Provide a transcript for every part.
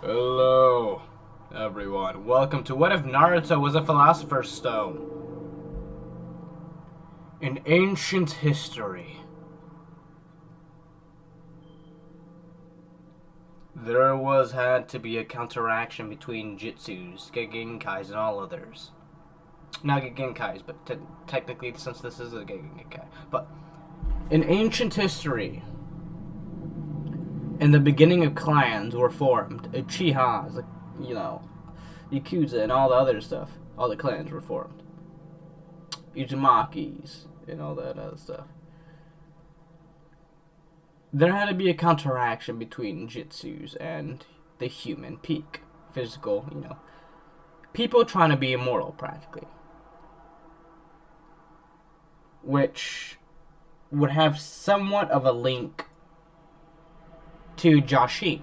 Hello, everyone. Welcome to What If Naruto Was a Philosopher's Stone? In ancient history, there had to be a counteraction between Jutsus, Gegenkais, and all others. Not Gegenkais, but technically, since this is a Gegenkai. But in ancient history, in the beginning of clans were formed. Uchihas, Yakuza, and all the other stuff. All the clans were formed. Uzumakis, and all that other stuff. There had to be a counteraction between Jutsus and the human peak. Physical, people trying to be immortal, practically. Which would have somewhat of a link to Jashin.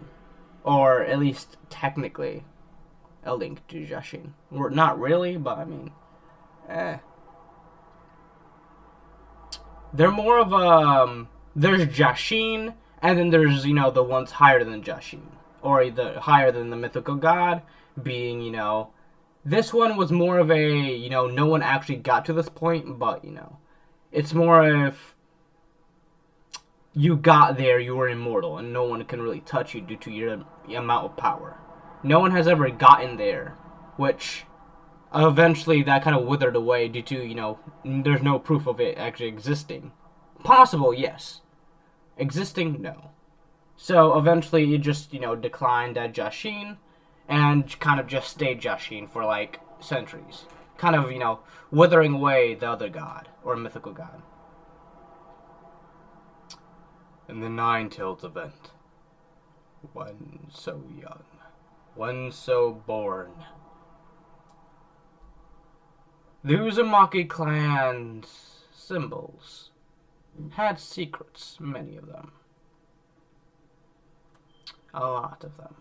Or at least technically a link to Jashin. Not really, but I mean, They're more of a, there's Jashin, and then there's, the ones higher than Jashin. Or the higher than the mythical god, being, this one was more of a, no one actually got to this point, but, it's more of, you got there, you were immortal, and no one can really touch you due to your amount of power. No one has ever gotten there, which eventually that kind of withered away due to, there's no proof of it actually existing. Possible, yes. Existing, no. So eventually it just, declined at Jashin, and kind of just stayed Jashin for, centuries. Kind of, withering away the other god, or mythical god. In the Nine-Tailed event, one so young, one so born. The Uzumaki clan's symbols had secrets, many of them. A lot of them.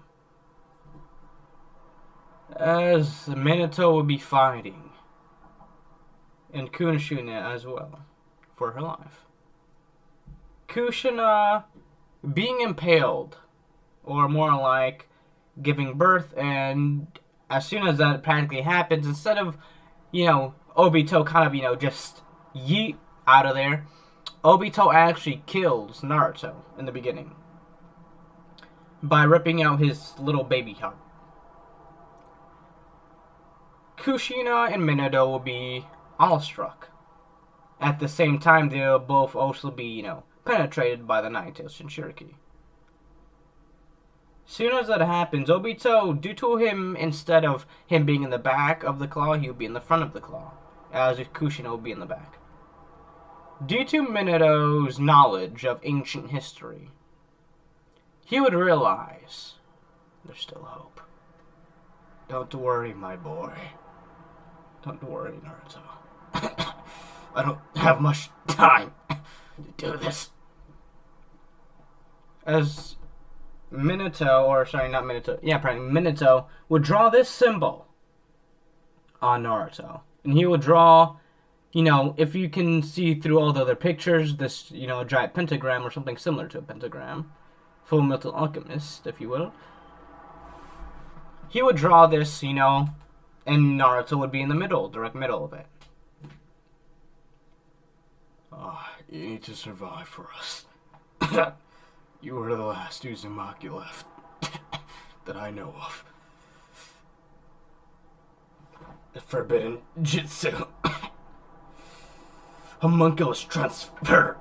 As Minato would be fighting, and Kushina as well, for her life. Kushina being impaled, or more like giving birth, and as soon as that practically happens, instead of, Obito kind of, just yeet out of there, Obito actually kills Naruto in the beginning by ripping out his little baby heart. Kushina and Minato will be awestruck. At the same time, they'll both also be, penetrated by the Nine-Tailed Shinchuriki. Soon as that happens, Obito, due to him, instead of him being in the back of the claw, he would be in the front of the claw, as if Kushina would be in the back. Due to Minato's knowledge of ancient history, he would realize there's still hope. Don't worry, my boy. Don't worry, Naruto. I don't have much time to do this. As Minato would draw this symbol on Naruto. And he would draw, if you can see through all the other pictures, this, giant pentagram or something similar to a pentagram. Full Metal Alchemist, if you will. He would draw this, and Naruto would be in the middle, direct middle of it. You need to survive for us. You were the last Uzumaki left that I know of. The forbidden jutsu. Homunculus transfer.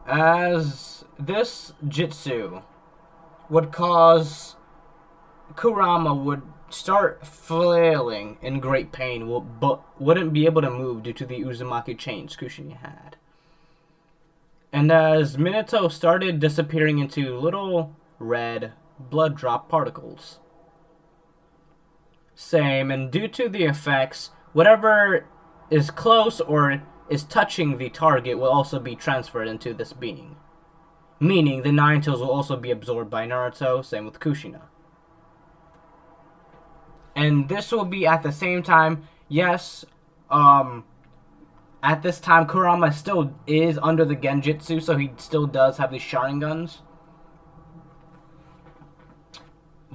As this jutsu would cause Kurama would start flailing in great pain, but wouldn't be able to move due to the Uzumaki chains Kushina had. And as Minato started disappearing into little red blood drop particles. Same, and due to the effects, whatever is close or is touching the target will also be transferred into this being. Meaning the Nine-Tails will also be absorbed by Naruto, same with Kushina. And this will be at the same time, yes, at this time Kurama still is under the Genjutsu, so he still does have these Sharingans.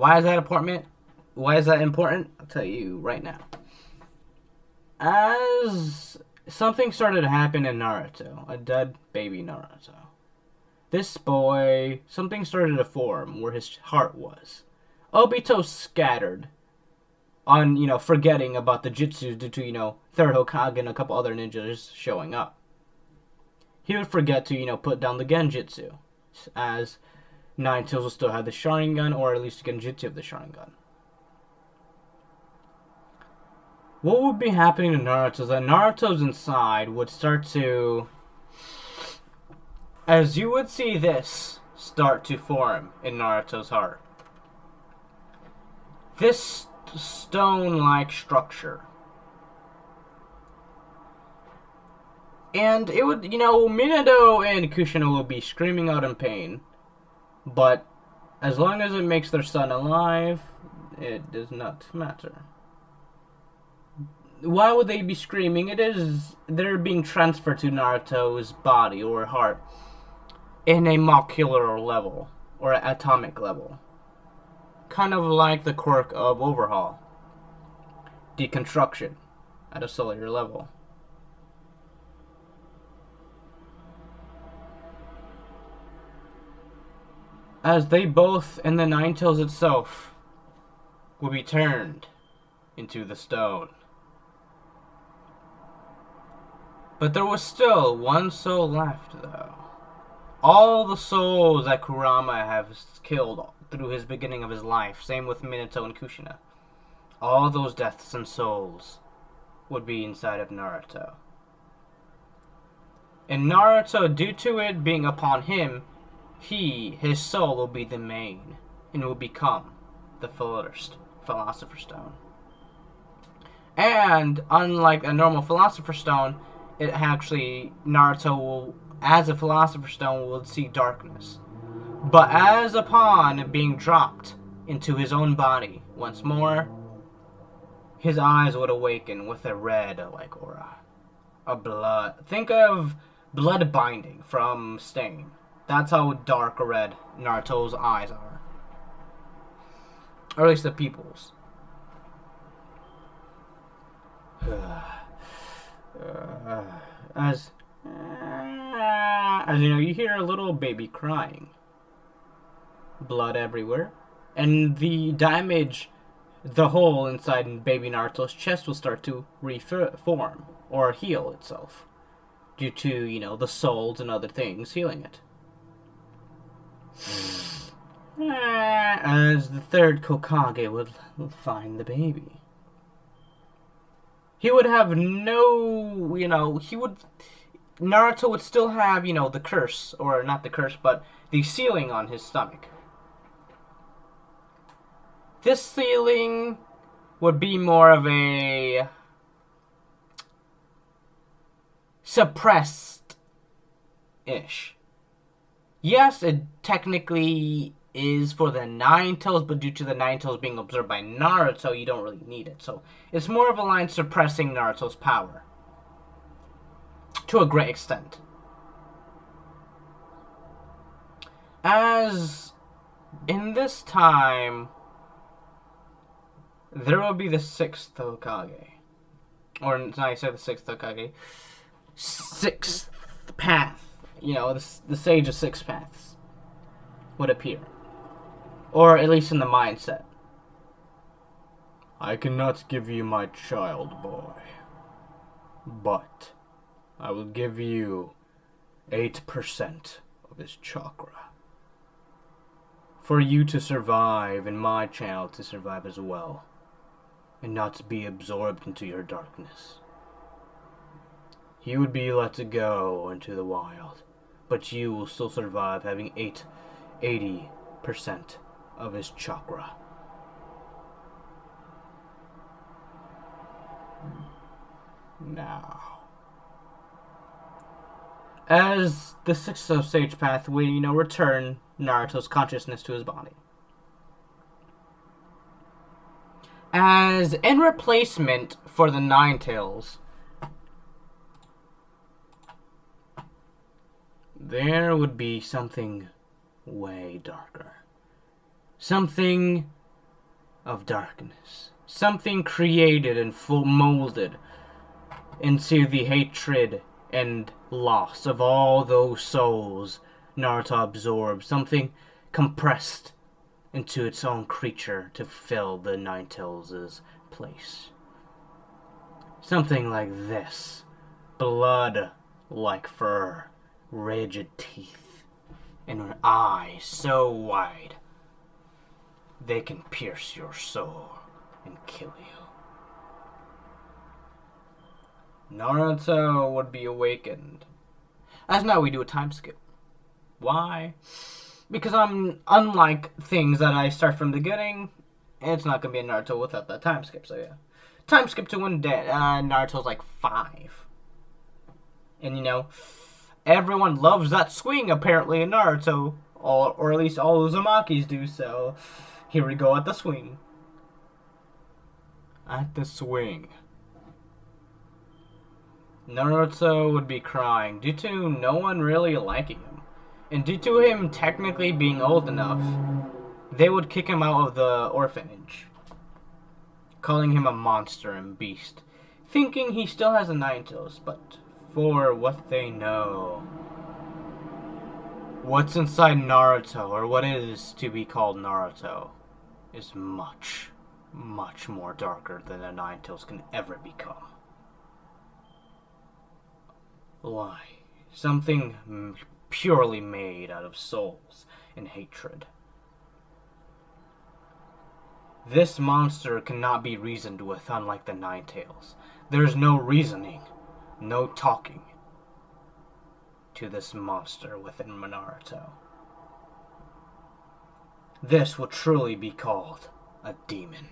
Why is that important? Why is that important? I'll tell you right now. As something started to happen in Naruto, a dead baby Naruto. This boy, something started to form where his heart was. Obito scattered on, forgetting about the jutsu due to, third Hokage and a couple other ninjas showing up. He would forget to, put down the Genjutsu, as Nine Tails will still have the Sharingan, or at least the Genjutsu of the Sharingan. What would be happening to Naruto is that Naruto's inside would start to, as you would see this start to form in Naruto's heart. This stone-like structure. And it would, Minato and Kushina will be screaming out in pain. But as long as it makes their son alive, it does not matter. Why would they be screaming? They're being transferred to Naruto's body or heart in a molecular level or atomic level. Kind of like the quirk of overhaul. Deconstruction at a cellular level. As they both, in the Nine Tails itself, will be turned into the stone. But there was still one soul left, though. All the souls that Kurama has killed through his beginning of his life, same with Minato and Kushina. All those deaths and souls would be inside of Naruto. And Naruto, due to it being upon him, his soul will be the main, and will become the philosopher stone. And unlike a normal philosopher stone, Naruto will, as a philosopher stone, will see darkness. But as upon being dropped into his own body once more, his eyes would awaken with a red-like aura. A blood. Think of blood binding from Stain. That's how dark red Naruto's eyes are. Or at least the people's. As you hear a little baby crying. Blood everywhere. And the damage, the hole inside baby Naruto's chest will start to reform or heal itself. Due to, the souls and other things healing it. As the third Hokage would find the baby. He would have Naruto would still have, the curse, or not the curse, but the ceiling on his stomach. This ceiling would be more of a suppressed-ish. Yes, it technically is for the Nine Tails, but due to the Nine Tails being observed by Naruto, you don't really need it. So it's more of a line suppressing Naruto's power. To a great extent. As in this time, there will be the sixth Hokage. Or, not I said the sixth Hokage. Sixth path. The Sage of Six Paths would appear. Or at least in the mindset. I cannot give you my child, boy. But I will give you 8% of his chakra. For you to survive and my child to survive as well. And not to be absorbed into your darkness. He would be let to go into the wild. But you will still survive having 80% of his chakra. Now, as the sixth of Sage Path, we return Naruto's consciousness to his body. As in replacement for the Nine Tails, there would be something way darker. Something of darkness. Something created and molded into the hatred and loss of all those souls Naruto absorbed. Something compressed into its own creature to fill the Nine-Tails' place. Something like this. Blood like fur, rigid teeth, and eyes so wide they can pierce your soul and kill you. Naruto would be awakened. As now we do a time skip. Why? Because unlike things that I start from the beginning, it's not going to be a Naruto without that time skip, so yeah. Time skip to when Naruto's like 5. And you know, everyone loves that swing apparently in Naruto. Or at least all Uzumakis do, so here we go at the swing. At the swing. Naruto would be crying due to no one really liking him. And due to him technically being old enough, they would kick him out of the orphanage, calling him a monster and beast, thinking he still has a Nine-Tails, but for what they know, what's inside Naruto, or what is to be called Naruto, is much, much more darker than a Nine-Tails can ever become. Why? Something purely made out of souls and hatred. This monster cannot be reasoned with, unlike the Nine-Tails. There's no reasoning, no talking to this monster within Naruto. This will truly be called a demon.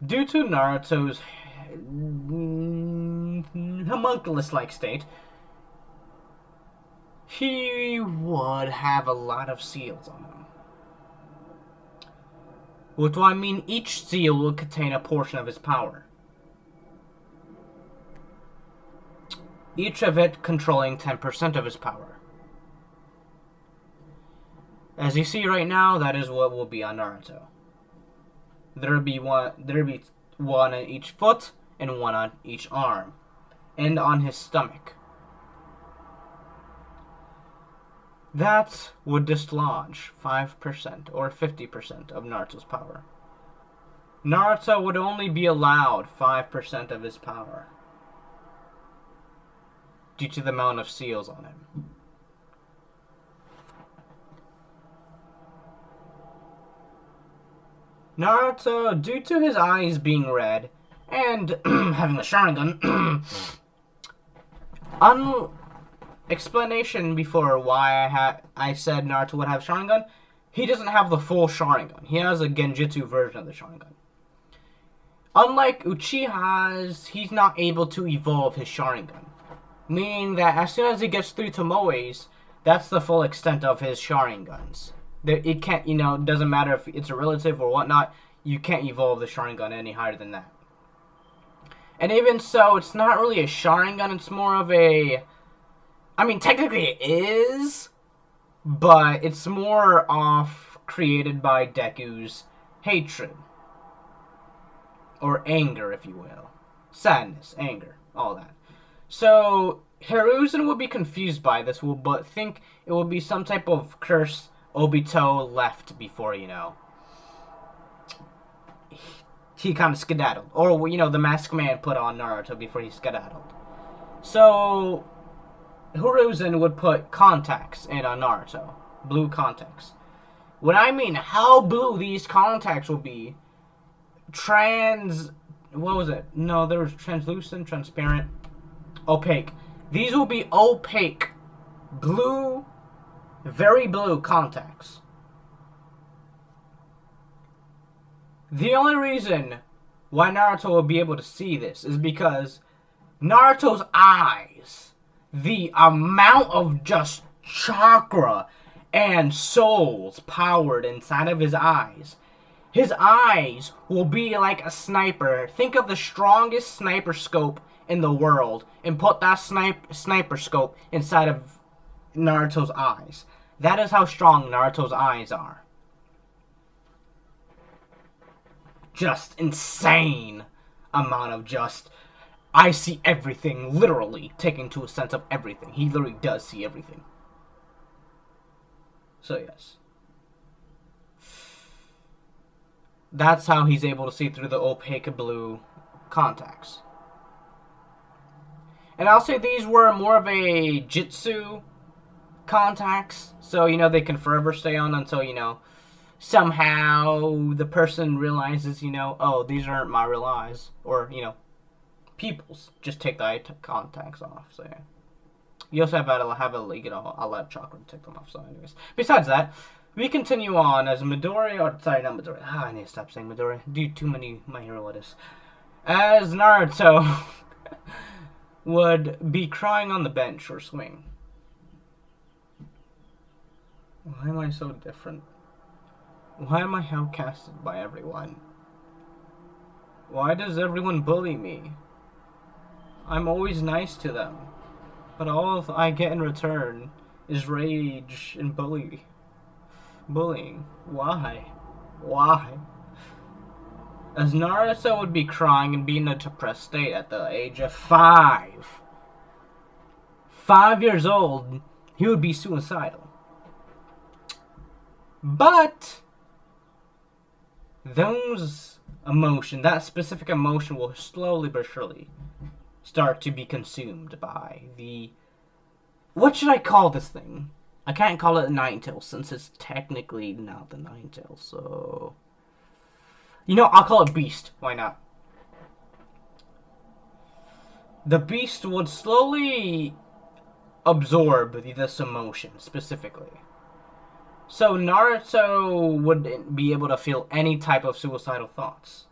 Due to Naruto's homunculus-like state, he would have a lot of seals on him. What do I mean? Each seal will contain a portion of his power. Each of it controlling 10% of his power. As you see right now, that is what will be on Naruto. There'll be one on each foot and one on each arm, and on his stomach. That would dislodge 5% or 50% of Naruto's power. Naruto would only be allowed 5% of his power due to the amount of seals on him. Naruto, due to his eyes being red and having the Sharingan, explanation before why I said Naruto would have Sharingan, he doesn't have the full Sharingan. He has a Genjutsu version of the Sharingan. Unlike Uchiha's, he's not able to evolve his Sharingan. Meaning that as soon as he gets through Tomoe's, that's the full extent of his Sharingans. It can't, it doesn't matter if it's a relative or whatnot, you can't evolve the Sharingan any higher than that. And even so, it's not really a Sharingan, it's more of a... I mean, technically it is, but it's more created by Deku's hatred. Or anger, if you will. Sadness, anger, all that. So, Hiruzen would be confused by this, but think it will be some type of curse Obito left before, he kind of skedaddled. Or, the Masked Man put on Naruto before he skedaddled. So, Hiruzen would put contacts in on Naruto. Blue contacts. When I mean how blue these contacts will be, what was it? No, there was translucent, transparent, opaque. These will be opaque, blue, very blue contacts. The only reason why Naruto will be able to see this is because Naruto's eyes, the amount of just chakra and souls powered inside of his eyes will be like a sniper. Think of the strongest sniper scope in the world and put that sniper scope inside of Naruto's eyes. That is how strong Naruto's eyes are. Just insane amount of just... I see everything, literally, taking to a sense of everything. He literally does see everything. So, yes. That's how he's able to see through the opaque blue contacts. And I'll say these were more of a Jitsu contacts. So, you know, they can forever stay on until, you know, somehow the person realizes, you know, oh, these aren't my real eyes. Or, you know, people's. Just take the eye contacts off. So, yeah. You also have a you know, a lot of chakra to take them off. So, anyways. Besides that, we continue on as Midori, or sorry, not Midori. I need to stop saying Midori. Do too many My Hero letters. As Naruto would be crying on the bench or swing. Why am I so different? Why am I outcasted by everyone? Why does everyone bully me? I'm always nice to them, but all I get in return is rage and bullying. Why? Why? As Naruto would be crying and be in a depressed state at the age of 5. 5 years old, he would be suicidal. But those emotion, that specific emotion will slowly but surely start to be consumed by the... What should I call this thing? I can't call it a Ninetales since it's technically not the Ninetales, so... You know, I'll call it Beast. Why not? The Beast would slowly absorb this emotion, specifically. So Naruto wouldn't be able to feel any type of suicidal thoughts.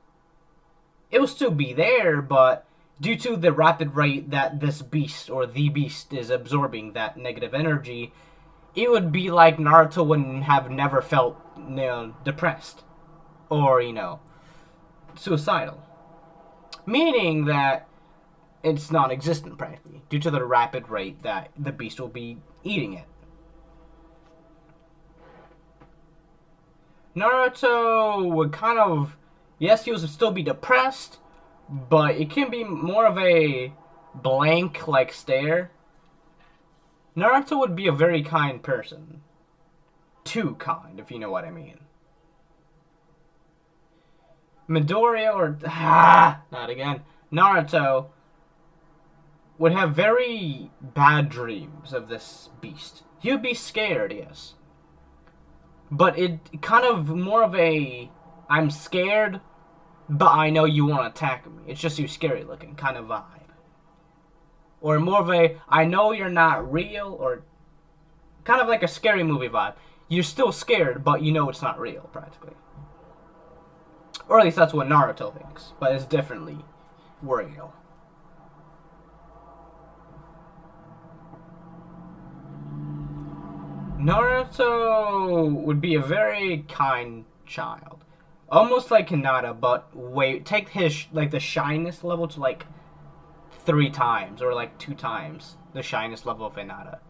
It will still be there, but due to the rapid rate that this Beast, or the Beast, is absorbing that negative energy, it would be like Naruto wouldn't have never felt, you know, depressed. Or, you know, suicidal. Meaning that it's non-existent, practically, due to the rapid rate that the Beast will be eating it. Naruto would kind of... Yes, he would still be depressed, but it can be more of a blank-like stare. Naruto would be a very kind person. Too kind, if you know what I mean. Midoriya, or... not again. Naruto would have very bad dreams of this Beast. He would be scared, yes. But it kind of more of a... I'm scared, but I know you won't attack me. It's just you scary looking kind of vibe. Or more of a, I know you're not real, or kind of like a scary movie vibe. You're still scared, but you know it's not real, practically. Or at least that's what Naruto thinks, but it's definitely real. Naruto would be a very kind child. Almost like Hinata, but wait, take his, like, the shyness level to, like, 3 times, or, like, 2 times the shyness level of Hinata.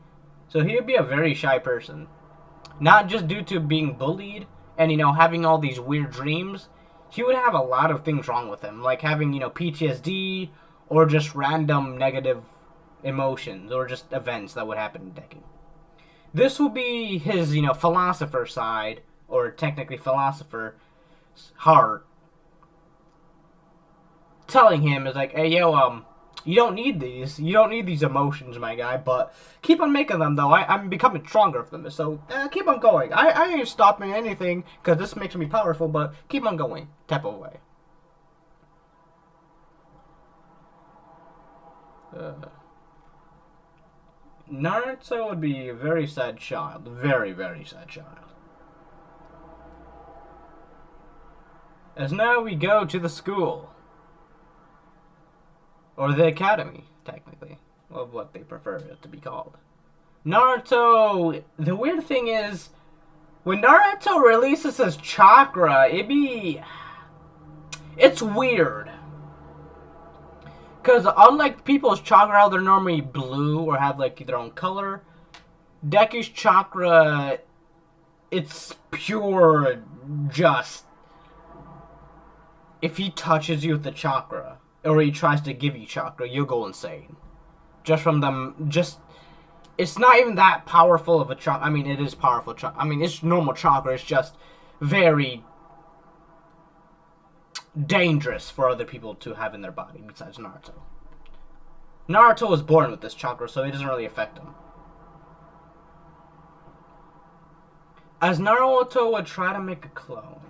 So he would be a very shy person. Not just due to being bullied and, you know, having all these weird dreams. He would have a lot of things wrong with him, like having, you know, PTSD, or just random negative emotions, or just events that would happen in Deku. This will be his, you know, philosopher side, or technically philosopher's heart, telling him, is like, hey, yo, you don't need these. You don't need these emotions, my guy, but keep on making them, though. I'm becoming stronger from this, so keep on going. I ain't stopping anything, because this makes me powerful, but keep on going. Type of way. Naruto would be a very sad child. Very, very sad child. As now we go to the school. Or the academy, technically. Of what they prefer it to be called. Naruto... The weird thing is, when Naruto releases his chakra, it's weird. Because unlike people's chakra, how they're normally blue or have, like, their own color, Deku's chakra, it's pure just. If he touches you with the chakra, or he tries to give you chakra, you'll go insane. Just from them, it's not even that powerful of a chakra. I mean, it is powerful chakra. I mean, it's normal chakra. It's just very dangerous for other people to have in their body besides Naruto. Naruto was born with this chakra, so it doesn't really affect him. As Naruto would try to make a clone.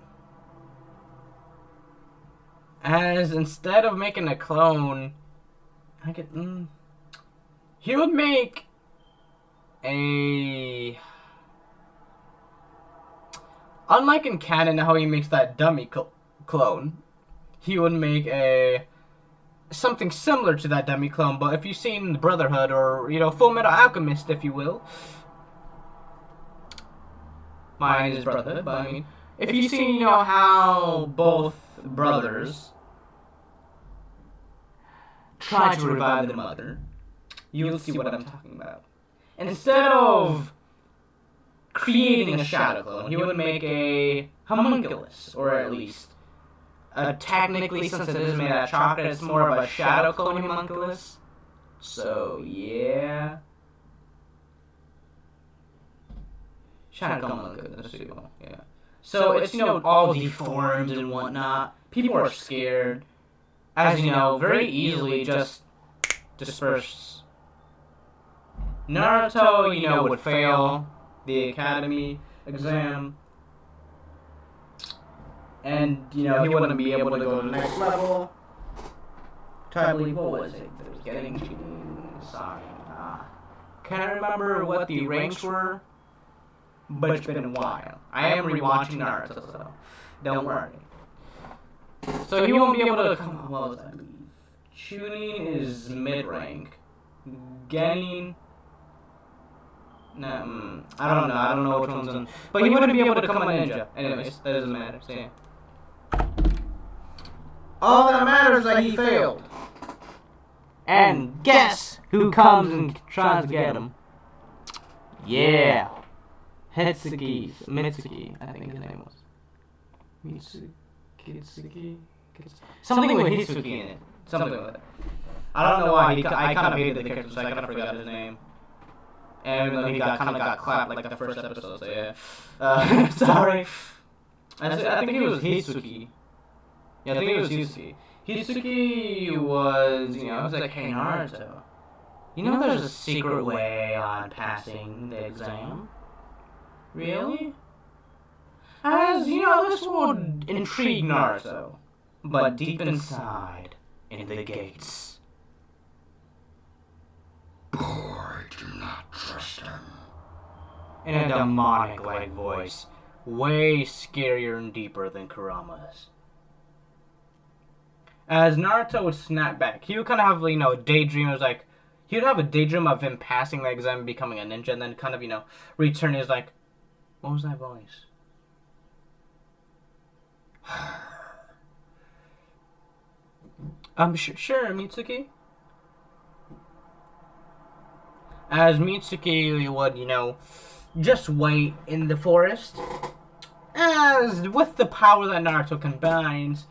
As instead of making a clone, he would make a... Unlike in canon how he makes that dummy clone, he would make something similar to that dummy clone, but if you've seen the Brotherhood or, Full Metal Alchemist, if you will. Mine is Brotherhood, but I mean, if you've seen, how both brothers try to revive their mother, you'll see what I'm talking about. Instead of creating a shadow clone, he would make a homunculus, or at least, technically, since it is made out of chocolate, it's more of a shadow clone homunculus. So, yeah. Shadow clone homunculus, yeah. So, it's, all deformed and whatnot. People are scared. As you know, very easily just disperse. Naruto, would fail the academy exam. And, he wouldn't be able to go to the next level. I believe, what was it? It was getting... Sorry. Can't remember what the ranks were, but it's been a while. I am rewatching Naruto, so don't worry. So he won't be able to come... What was that? Chunin is mid-rank. Genin... Nah, I don't know which one's in. But he wouldn't be able to become a ninja. Anyways, that doesn't matter. So yeah. All that matters is that he failed. And guess who comes and tries to get him? Yeah. Mitsuki, I think his name was. Mitsuki? Something with Hitsuki in it. Something like that. I don't know why. I kind of hated the character, so I kind of forgot his name. And then he kind of got clapped like the first episode, so yeah. Sorry. I think it was Hitsuki. Yeah, I think it was Hitsuki. Hitsuki was, it was like, hey, Naruto, there's a secret way on passing the exam? Really? As, this would intrigue Naruto. But deep inside, in the gates. Boy, do not trust him. In a demonic-like voice, way scarier and deeper than Kurama's. As Naruto would snap back, he would kind of have, daydream. It was like, he would have a daydream of him passing the exam and becoming a ninja, and then kind of, return. He was like, what was that voice? Sure, Mitsuki. As Mitsuki would, just wait in the forest. As with the power that Naruto combines,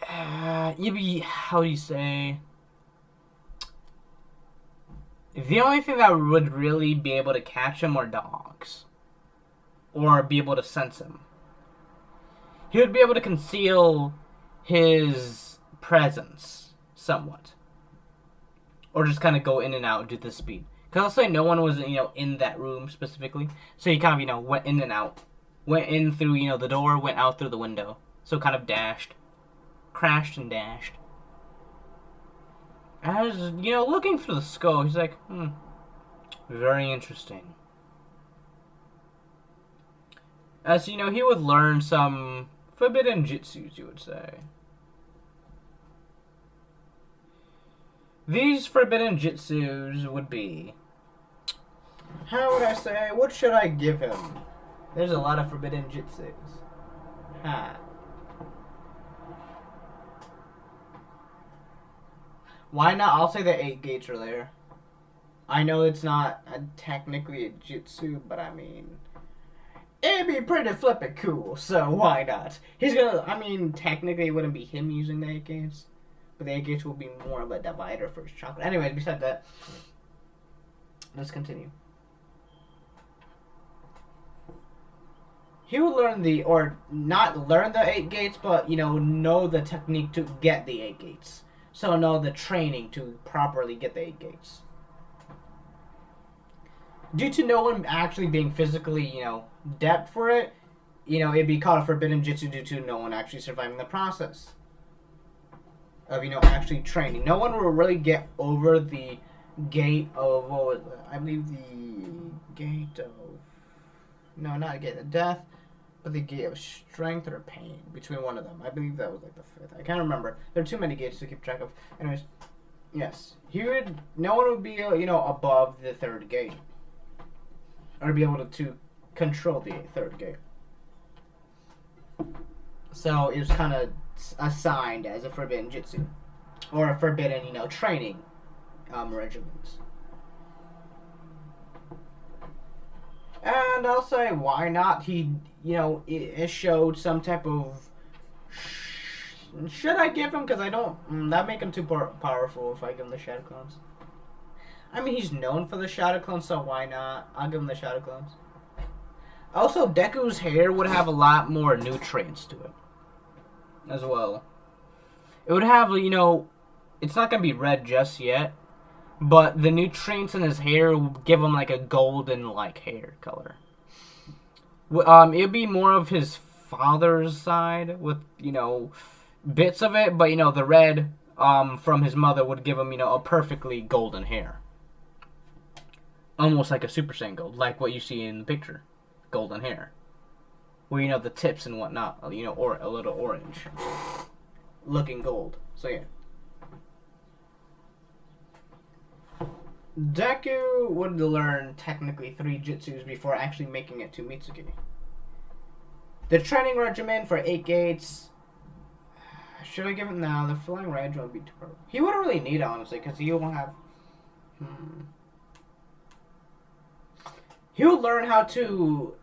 how do you say? The only thing that would really be able to catch him are dogs. Or be able to sense him. He would be able to conceal his presence somewhat. Or just kind of go in and out due to the speed. Because I'll say no one was, in that room specifically. So he kind of, went in and out. Went in through, the door, went out through the window. So kind of dashed. Crashed and dashed. As, looking through the skull, he's like, very interesting. As, he would learn some forbidden jutsus, you would say. These forbidden jutsus would be... How would I say? What should I give him? There's a lot of forbidden jutsus. Why not? I'll say the 8 gates are there. I know it's not technically a jutsu, but I mean, it'd be pretty flippin' cool, so why not? He's gonna, I mean, technically it wouldn't be him using the 8 gates, but the 8 gates will be more of a divider for his chakra. Anyways, besides that, let's continue. He will learn the, or not learn the 8 gates, but, know the technique to get the 8 gates. So know the training to properly get the 8 gates. Due to no one actually being physically, adept for it, it'd be called a forbidden jutsu due to no one actually surviving the process of, actually training. No one will really get over the gate of, what was it? I believe the gate of, no, not a gate of death, but the gate of strength or pain, between one of them. I believe that was like the fifth. I can't remember. There are too many gates to keep track of. Anyways, yes. No one would be, above the third gate. Or be able to control the third gate. So it was kind of assigned as a forbidden jutsu. Or a forbidden, training regimens. And I'll say, why not? It showed some type of. Should I give him? Because I don't. That make him too powerful if I give him the Shadow Clones. I mean, he's known for the Shadow Clones, so why not? I'll give him the Shadow Clones. Also, Deku's hair would have a lot more nutrients to it. As well. It would have, it's not going to be red just yet. But the nutrients in his hair will give him like a golden like hair color. It'd be more of his father's side with bits of it, but the red from his mother would give him a perfectly golden hair, almost like a Super Saiyan Gold, like what you see in the picture, golden hair, where the tips and whatnot, or a little orange, looking gold. So yeah. Deku would learn technically 3 jutsus before actually making it to Mitsuki. The training regimen for 8 gates. Should I give him now? The flying range would be too powerful. He wouldn't really need it, honestly, because he won't have. He'll learn how to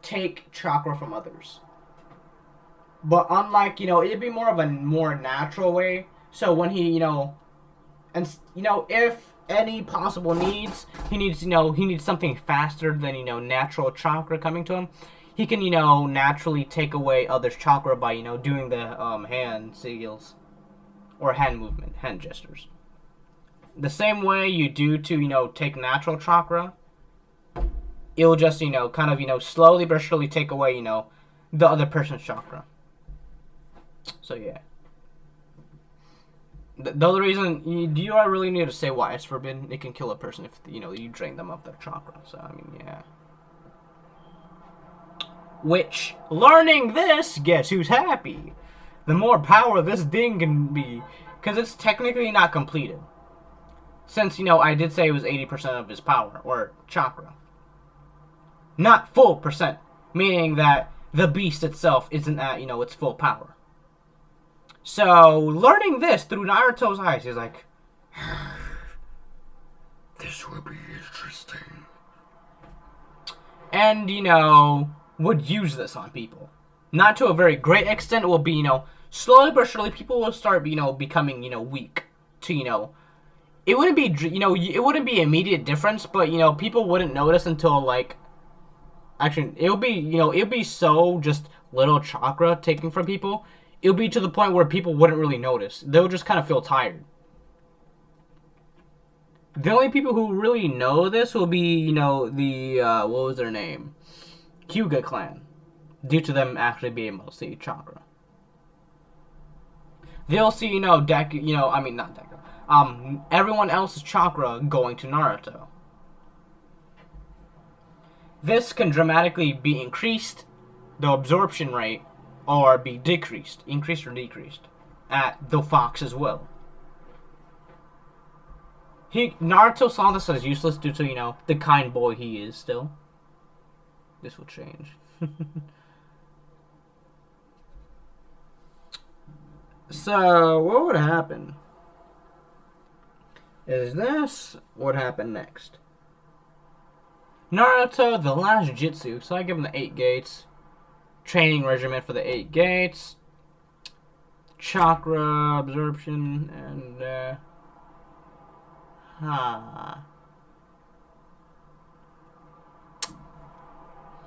take chakra from others. But unlike, it'd be more of a more natural way. So when he, if any possible needs, he needs something faster than, natural chakra coming to him. He can, naturally take away others' chakra by, doing the hand signals or hand movement, hand gestures. The same way you do to, take natural chakra, it'll just, kind of, slowly but surely take away, the other person's chakra. So, yeah. The other reason, do you really need to say why it's forbidden? It can kill a person if, you drain them of their chakra. So, I mean, yeah. Which, learning this, guess who's happy? The more power this thing can be. Because it's technically not completed. Since, I did say it was 80% of his power, or chakra. Not full percent. Meaning that the beast itself isn't at, its full power. So, learning this through Naruto's eyes, he's like, this will be interesting. And, would use this on people. Not to a very great extent. It will be, slowly but surely people will start, becoming, weak to, it wouldn't be, it wouldn't be immediate difference, but, people wouldn't notice until, like, actually, it would be so just little chakra taken from people. It would be to the point where people wouldn't really notice. They would just kind of feel tired. The only people who really know this will be, the, what was their name? Hyuga clan. Due to them actually being able to see chakra. They'll see, Deku, I mean, not Deku. Everyone else's chakra going to Naruto. This can dramatically be increased, the absorption rate, or be decreased, increased or decreased, at the fox as well. Naruto saw this as useless due to, the kind boy he is still. This will change. So, what would happen? is this what happened next. Naruto, the last jutsu. So I give him the 8 gates. Training regimen for the 8 gates. Chakra absorption and huh.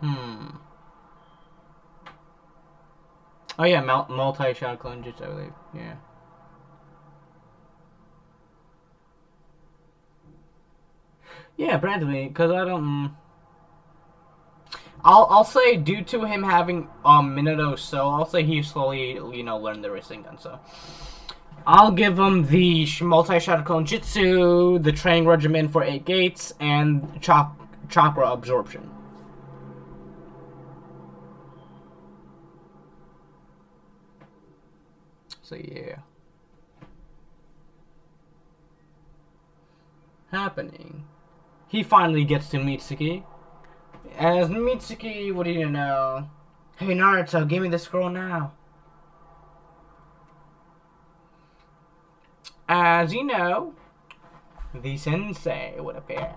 Hmm. Oh yeah, multi-shot clone jutsu, I believe. Yeah. Yeah, practically, because I don't. I'll say due to him having Minato so I'll say he slowly learned the Rasengan. So I'll give him the multi-shot clone jutsu, the training regimen for 8 gates, and chakra absorption. So yeah. Happening. He finally gets to Mitsuki. As Mitsuki, what do you know? Hey Naruto, give me the scroll now. As you know, the sensei would appear.